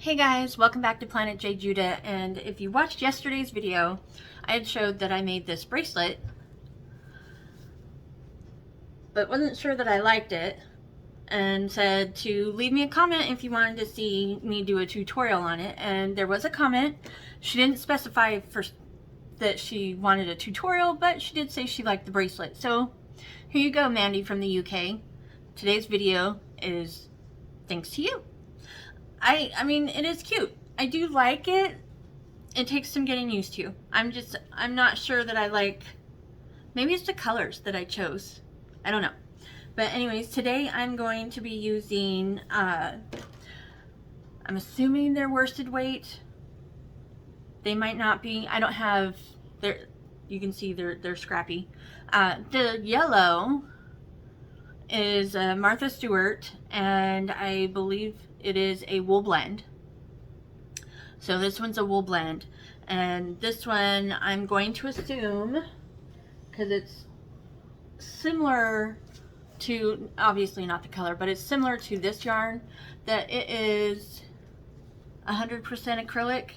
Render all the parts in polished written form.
Hey guys, welcome back to Planet J Judah, and if you watched yesterday's video, I had showed that I made this bracelet, but wasn't sure that I liked it, and said to leave me a comment if you wanted to see me do a tutorial on it, and there was a comment. She didn't specify that she wanted a tutorial, but she did say she liked the bracelet. So here you go, Mandy from the UK. Today's video is thanks to you. I mean, it is cute. I do like it. It takes some getting used to. I'm not sure that I like, maybe it's the colors that I chose. I don't know. But anyways, today I'm going to be using, I'm assuming they're worsted weight. They might not be. I don't have, you can see they're scrappy. The yellow is Martha Stewart, and I believe it is a wool blend. So this one's a wool blend, and this one I'm going to assume, because it's similar to, obviously not the color, but it's similar to this yarn, that it is 100% acrylic.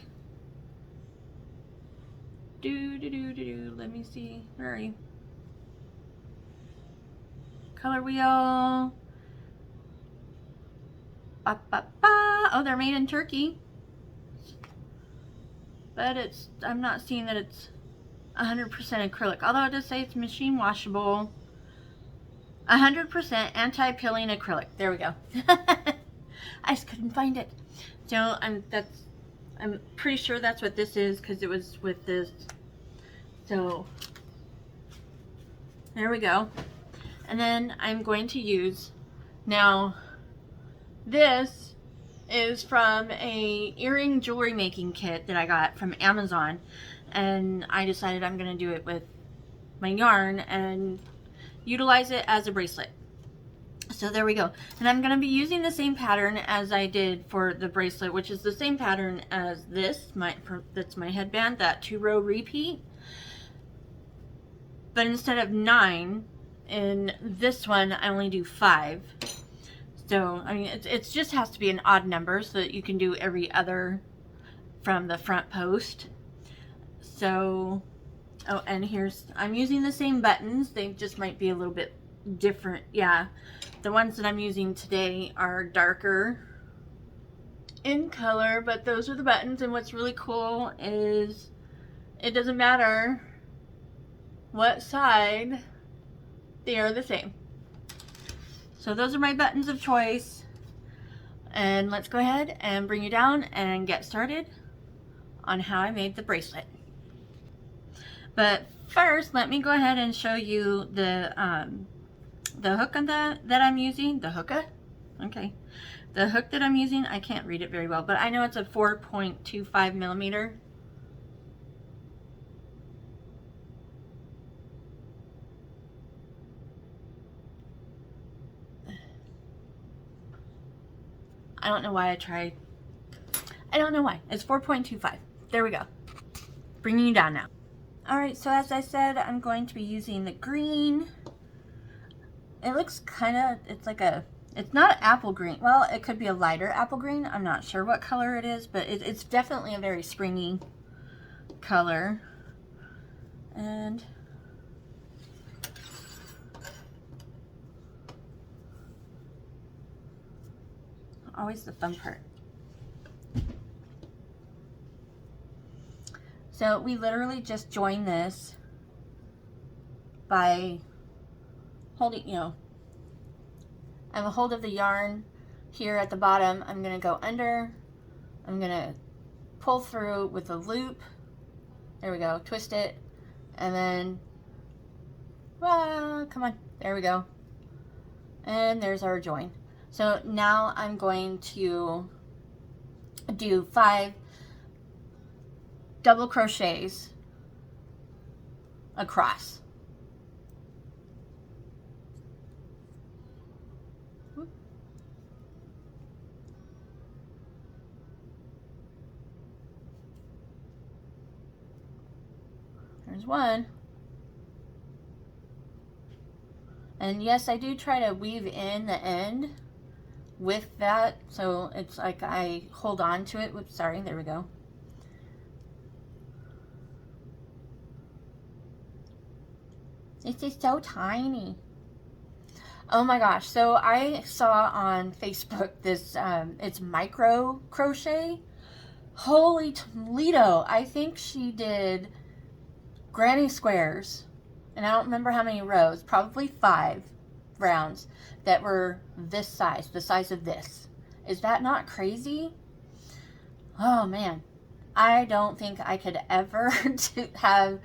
Let me see, where are you? Color wheel. Ba, ba, ba. Oh, they're made in Turkey. But I'm not seeing that it's 100% acrylic. Although it does say it's machine washable. 100% anti-peeling acrylic. There we go. I just couldn't find it. So I'm pretty sure that's what this is, because it was with this. So there we go. And then I'm going to use, now this is from a earring jewelry making kit that I got from Amazon, and I decided I'm going to do it with my yarn and utilize it as a bracelet. So there we go. And I'm going to be using the same pattern as I did for the bracelet, which is the same pattern as this. That's my headband, that 2-row repeat. But instead of 9, in this one I only do 5. So I mean, it just has to be an odd number so that you can do every other from the front post. So, oh, and I'm using the same buttons. They just might be a little bit different. Yeah, the ones that I'm using today are darker in color, but those are the buttons. And what's really cool is it doesn't matter what side, they are the same. So those are my buttons of choice, and let's go ahead and bring you down and get started on how I made the bracelet. But first, let me go ahead and show you the hook that I'm using. The hook that I'm using. I can't read it very well, but I know it's a 4.25 millimeter. I don't know why I don't know why. It's 4.25. There we go. Bringing you down now. Alright, so as I said, I'm going to be using the green. It looks kind of, it's not apple green. Well, it could be a lighter apple green. I'm not sure what color it is, but it's definitely a very springy color. And always the fun part. So we literally just join this by holding, I have a hold of the yarn here at the bottom. I'm going to go under. I'm going to pull through with a loop. There we go. Twist it. And then, come on. There we go. And there's our join. So now I'm going to do 5 double crochets across. There's one. And yes, I do try to weave in the end with that, so it's like I hold on to it. Whoops, sorry, there we go. This is so tiny. Oh my gosh, so I saw on Facebook this, it's micro crochet. Holy Toledo, I think she did granny squares, and I don't remember how many rows, probably 5 rounds that were this size, the size of this. Is that not crazy? Oh man, I don't think I could ever have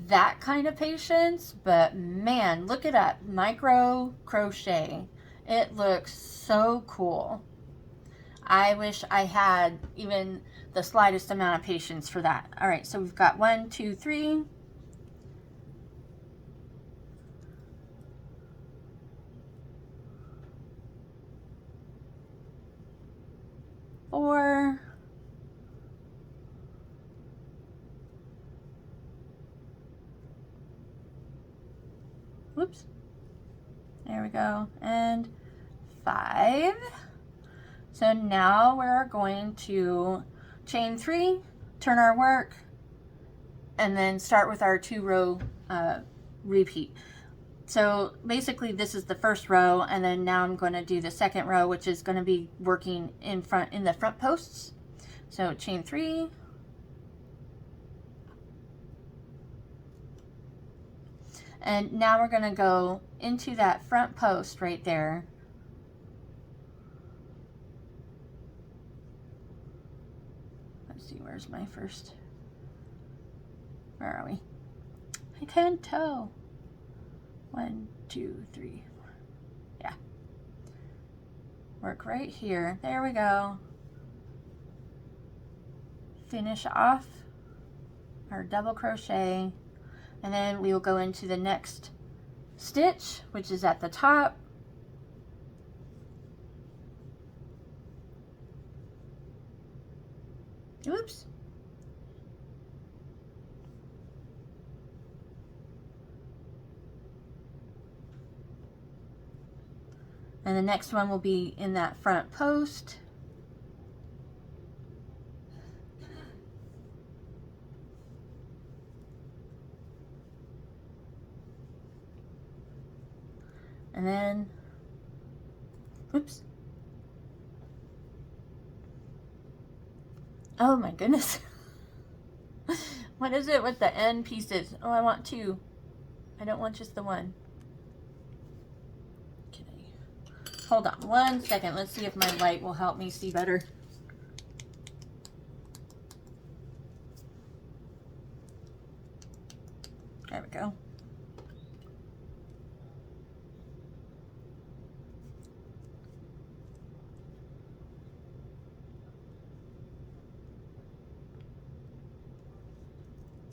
that kind of patience, but man, look it up, micro crochet. It looks so cool. I wish I had even the slightest amount of patience for that. All right, so we've got 1, 2, 3. Four. Whoops. There we go. And 5. So now we're going to chain 3, turn our work, and then start with our 2-row repeat. So basically this is the first row, and then now I'm going to do the second row, which is going to be working in the front posts. So chain 3, and now we're going to go into that front post right there. Let's see, where's my first? Where are we? I can't tell. 1, 2, 3, 4. Yeah. Work right here. There we go. Finish off our double crochet, and then we will go into the next stitch, which is at the top. Oops. And the next one will be in that front post. And then, oops. Oh my goodness. What is it with the end pieces? Oh, I want 2. I don't want just the 1. Hold on 1 second. Let's see if my light will help me see better. There we go.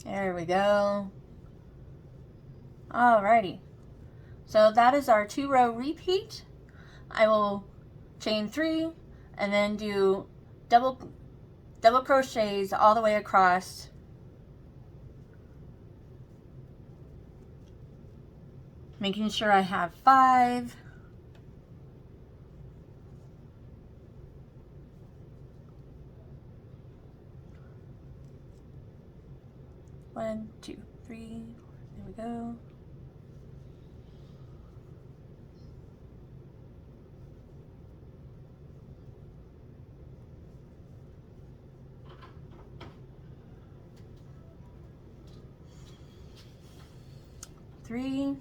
There we go. Alrighty. So that is our 2-row repeat. I will chain 3 and then do double crochets all the way across. Making sure I have 5. One, 2, 3. There we go. Three.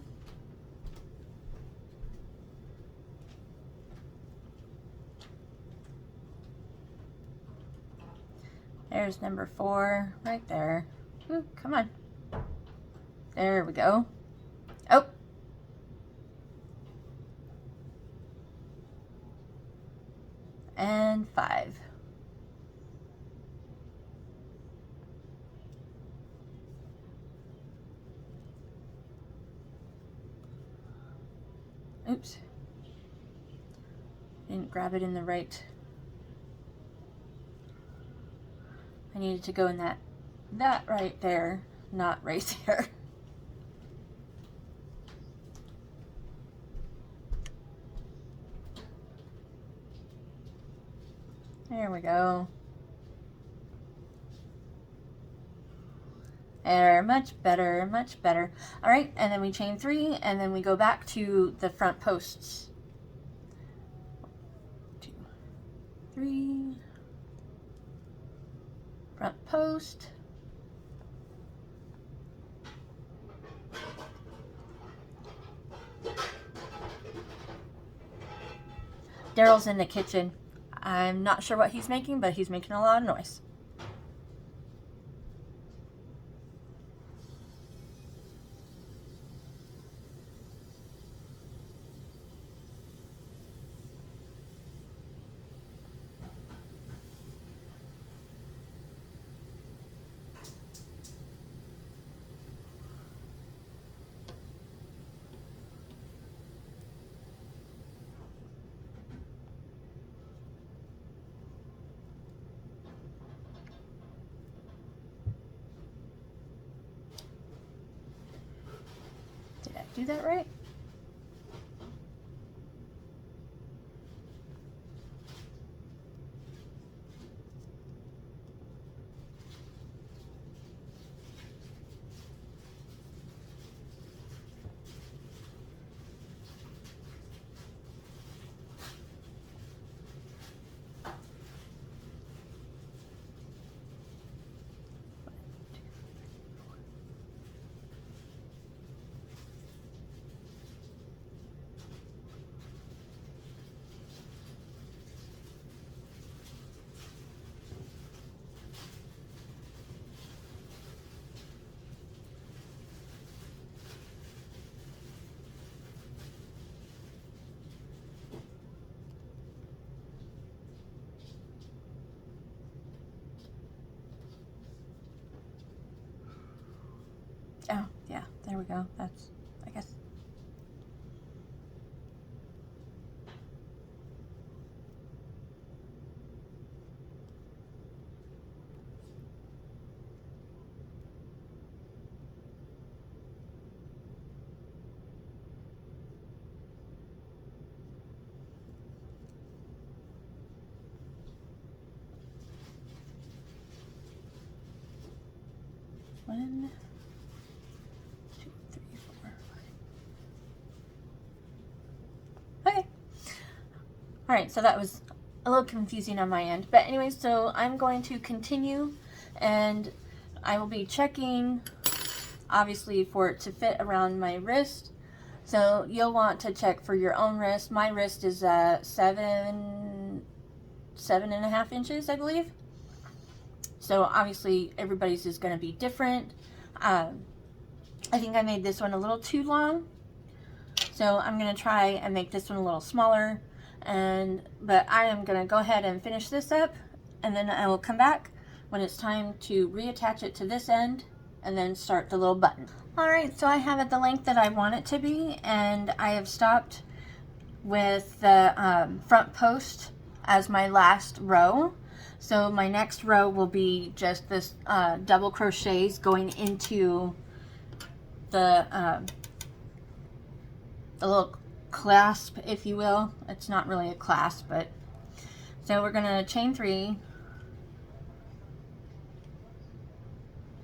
There's number 4 right there. Ooh, come on. There we go. Oh. And 5. Oops. Didn't grab it in the right. I needed to go in that right there, not right there. we go. There, much better, much better. All right, and then we chain 3, and then we go back to the front posts. 2, 3, front post. Daryl's in the kitchen. I'm not sure what he's making, but he's making a lot of noise. Did I do that right? Oh, yeah, there we go. That's, I guess. One, two, three, four, five. Okay. All right, so that was a little confusing on my end. But anyway, so I'm going to continue, and I will be checking, obviously, for it to fit around my wrist. So you'll want to check for your own wrist. My wrist is 7.5 inches, I believe. So obviously everybody's is going to be different. I think I made this one a little too long, so I'm going to try and make this one a little smaller. But I am going to go ahead and finish this up, and then I will come back when it's time to reattach it to this end and then start the little button. Alright, so I have it the length that I want it to be, and I have stopped with the front post as my last row. So my next row will be just this double crochets going into the little clasp, if you will. It's not really a clasp, but so we're going to chain 3,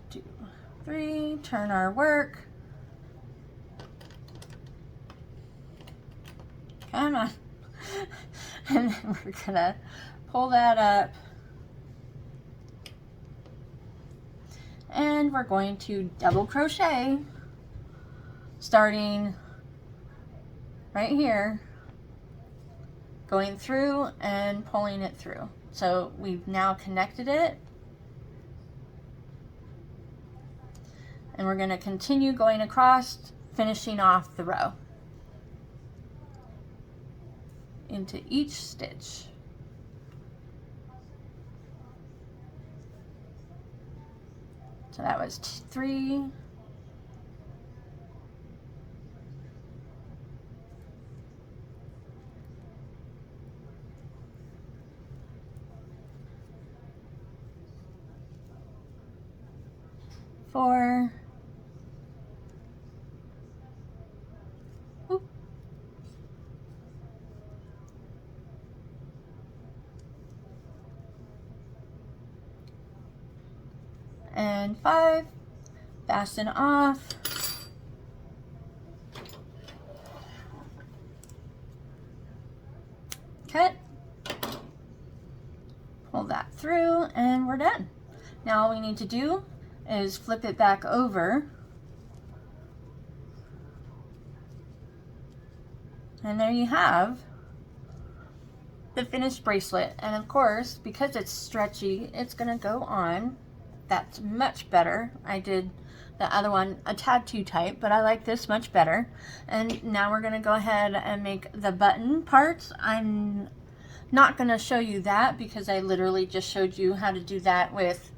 2, 3, turn our work. Come on. And then we're going to pull that up. And we're going to double crochet, starting right here, going through and pulling it through. So we've now connected it, and we're going to continue going across, finishing off the row into each stitch. So that was 3, 4, whoop, and 5, fasten off. Cut, pull that through, and we're done. Now all we need to do is flip it back over, and there you have the finished bracelet. And of course, because it's stretchy, it's gonna go on. That's much better. I did the other one a tad too tight, but I like this much better. And now we're gonna go ahead and make the button parts. I'm not gonna show you that because I literally just showed you how to do that with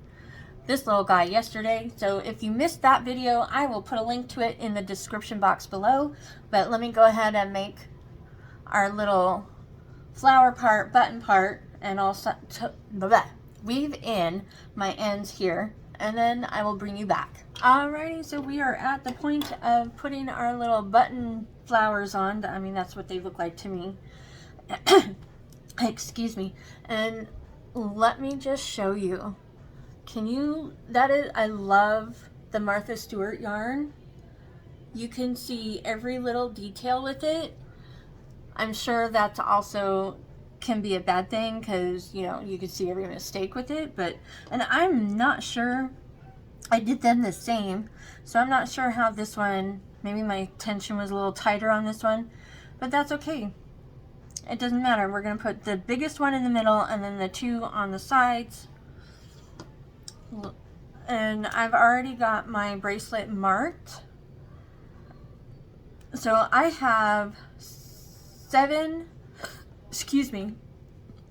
this little guy yesterday. So if you missed that video, I will put a link to it in the description box below. But let me go ahead and make our little flower part, button part, and also weave in my ends here, and then I will bring you back. Alrighty, so we are at the point of putting our little button flowers on. I mean, that's what they look like to me. Excuse me. And let me just show you. Can you, I love the Martha Stewart yarn. You can see every little detail with it. I'm sure that's also can be a bad thing because, you know, you can see every mistake with it, but, and I'm not sure, I did them the same, so I'm not sure how this one, maybe my tension was a little tighter on this one, but that's okay. It doesn't matter. We're going to put the biggest one in the middle and then the 2 on the sides. And I've already got my bracelet marked. So I have 7, excuse me,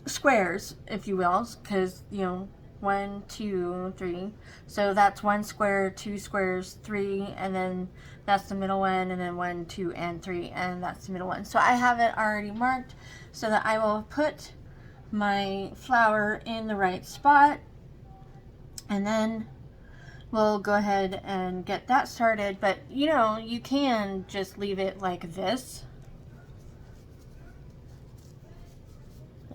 squares, if you will, because, you know, 1, 2, 3. So that's 1 square, 2 squares, 3, and then that's the middle one, and then 1, 2, and 3, and that's the middle one. So I have it already marked so that I will put my flower in the right spot, and then we'll go ahead and get that started. But, you know, you can just leave it like this,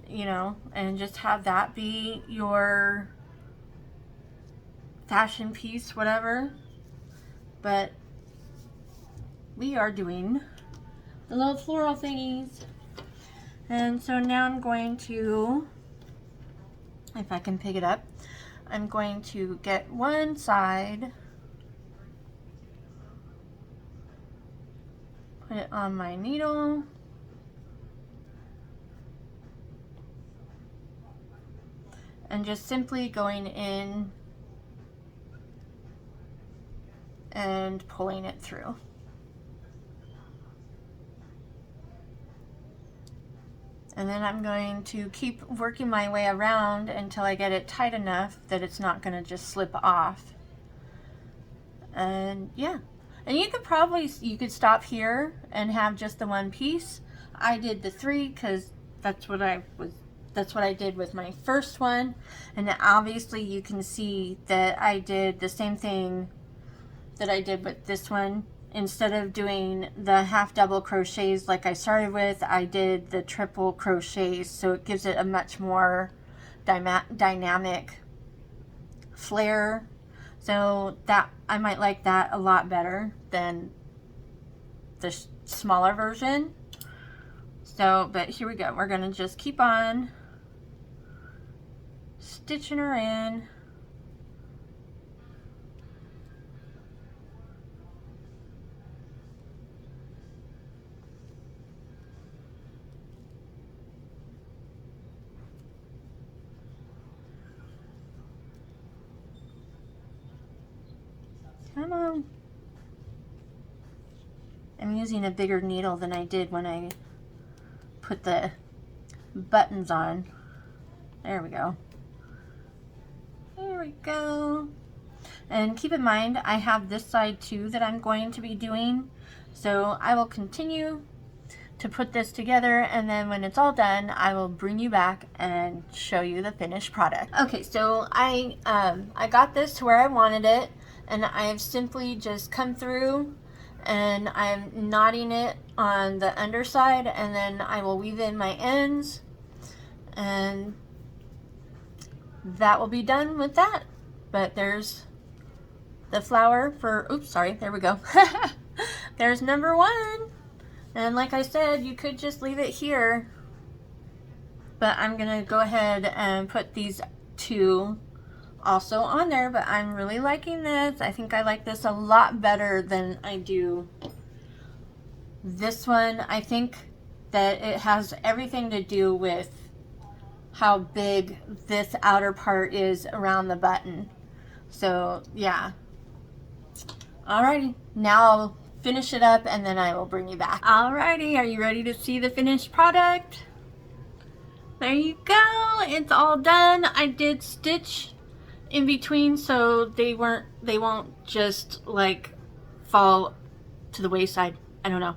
you know, and just have that be your fashion piece, whatever. But we are doing the little floral thingies. And so now I'm going to, if I can pick it up, I'm going to get one side, put it on my needle, and just simply going in and pulling it through. And then I'm going to keep working my way around until I get it tight enough that it's not going to just slip off. And yeah, and you could stop here and have just the one piece. I did the 3 because that's what I did with my first one. And obviously you can see that I did the same thing that I did with this one. Instead of doing the half double crochets like I started with, I did the triple crochets, so it gives it a much more dynamic flair. So that I might like that a lot better than the smaller version. So, but here we go. We're gonna just keep on stitching her in. Come on. I'm using a bigger needle than I did when I put the buttons on. There we go. There we go. And keep in mind, I have this side too that I'm going to be doing. So I will continue to put this together, and then when it's all done, I will bring you back and show you the finished product. Okay, so I got this to where I wanted it, and I've simply just come through and I'm knotting it on the underside, and then I will weave in my ends, and that will be done with that. But there's the flower for, oops, sorry, there we go. There's number 1. And like I said, you could just leave it here, but I'm gonna go ahead and put these 2 also on there. But I'm really liking this. I think I like this a lot better than I do this one. I think that it has everything to do with how big this outer part is around the button. So yeah. Alrighty, now I'll finish it up and then I will bring you back. Alrighty, are you ready to see the finished product? There you go, it's all done. I did stitch in between so they won't just like fall to the wayside. I don't know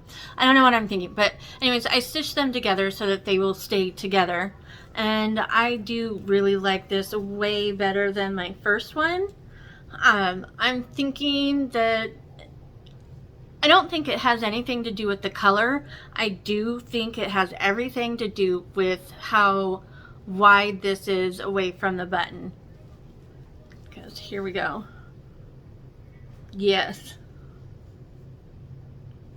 what I'm thinking, but anyways, I stitched them together so that they will stay together. And I do really like this way better than my first one. I'm thinking that I don't think it has anything to do with the color. I do think it has everything to do with how wide this is away from the button. Because here we go. Yes.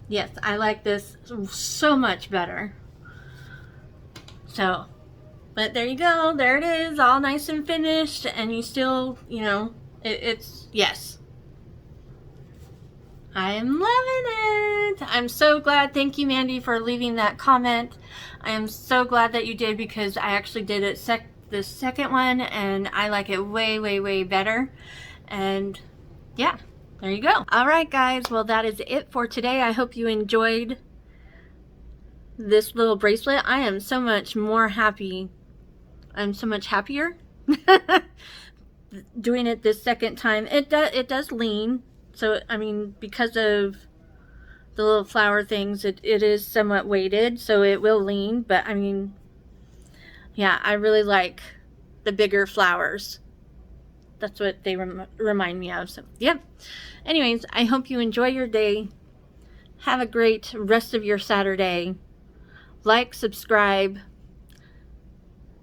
Yes, I like this so much better. So, but there you go. There it is, all nice and finished. And you still, you know, it's, yes. I am loving it. I'm so glad. Thank you, Mandy, for leaving that comment. I am so glad that you did, because I actually did it the second one and I like it way, way, way better. And yeah, there you go. All right, guys. Well, that is it for today. I hope you enjoyed this little bracelet. I am so much more happy. I'm so much happier doing it this second time. It does lean. So, I mean, because of the little flower things, it is somewhat weighted, so it will lean. But, I mean, yeah, I really like the bigger flowers. That's what they remind me of. So, yeah. Anyways, I hope you enjoy your day. Have a great rest of your Saturday. Like, subscribe,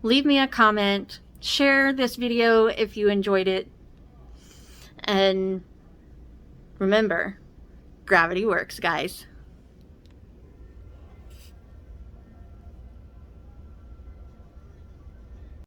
leave me a comment, share this video if you enjoyed it, and remember, gravity works, guys.